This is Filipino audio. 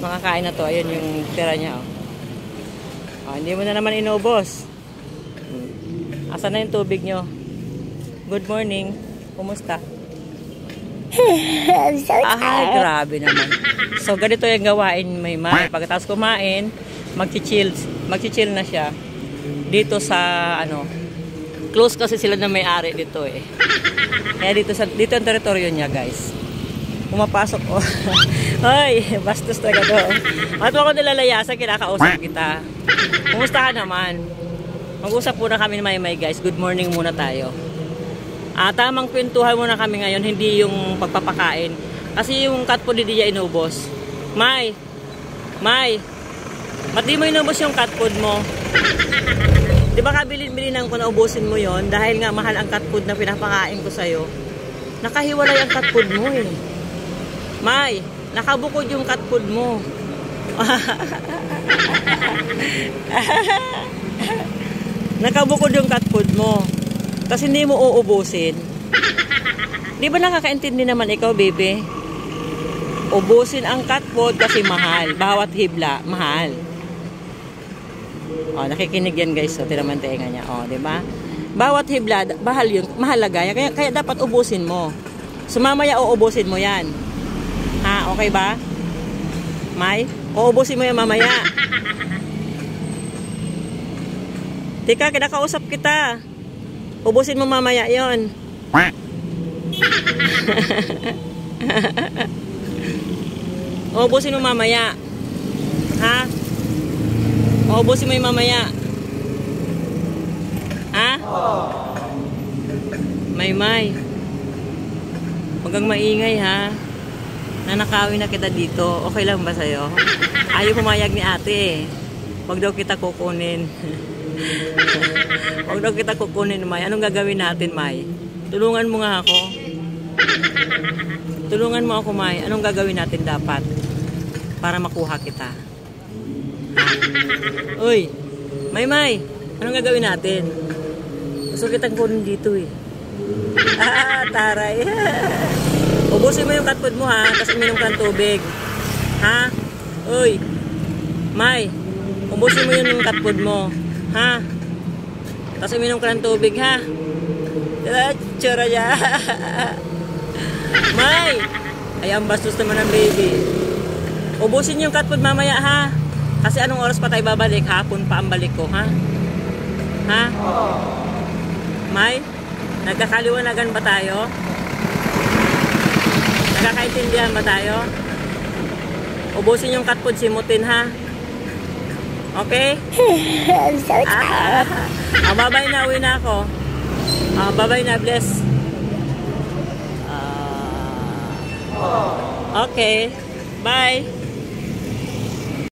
Makakain na to. Ayun yung tira niya. Hindi mo na naman inubos. Asan na yung tubig nyo? Good morning. Kumusta? Grabe naman. So, ganito yung gawain may may. Pagkatapos kumain, magchichill na siya. Dito sa, close kasi sila na may-ari dito eh. Kaya dito ang teritoryo niya, guys. Pumapasok ko. Ay, bastos talaga to. At ako nilalayasan, kinakausap kita. Kumusta ka naman? Mag-usap muna kami may guys. Good morning muna tayo. Tamang kwentuhan muna kami ngayon, hindi yung pagpapakain. Kasi yung cat food hindi niya inubos. May, ba't di mo inubos yung cat food mo? Di ba kabilin-bilinan ko na ubusin mo yon dahil nga mahal ang cat food na pinapakain ko sa'yo. Nakahiwalay ang cat food mo eh. May, nakabukod yung cat food mo. Nakabukod yung cat food mo. Tapos hindi mo uubusin. Di ba nakakaintindi naman ikaw, baby? Ubusin ang cat food kasi mahal. Bawat hibla, mahal. Nakikinig yan guys. So, tinaman tenga niya. Di ba? Bawat hibla, mahalaga. Kaya dapat ubusin mo. So, mamaya uubusin mo yan. Okay ba? May? Uubusin mo yan mamaya. Tika, kinakausap kita. Ubusin mo mamaya yon. Ubusin mo mamaya. Ha? Ubusin mo yung mamaya. Ha? May. Huwag kang maingay ha. Nanakawin na kita dito. Okay lang ba sa'yo? Ayaw pumayag ni ate. Huwag daw kita kukunin. Huwag daw kita kukunin, May. Anong gagawin natin, May? Tulungan mo nga ako. Tulungan mo ako, May. Anong gagawin natin dapat para makuha kita? Uy, May. Anong gagawin natin? Gusto kitang kunin dito eh. Taray. Ubusin mo yung cat food mo ha, tapos uminom ka ng tubig. Ha? Uy, May. Ubusin mo yung cat food mo. Ha? Tapos uminom ka ng tubig, ha? Tsura niya. May! Ay, ang bastos naman ng baby. Ubusin yung cat food mamaya, ha? Kasi anong oras pa tayo babalik? Hapon pa ang balik ko, ha? Ha? May? Nagkakaliwanagan ba tayo? Nagkakaintindihan ba tayo? Ubusin yung cat food, simutin, ha? Okay? I'm so tired. Babay na, uwi na ako. Babay na, bless. Okay. Bye.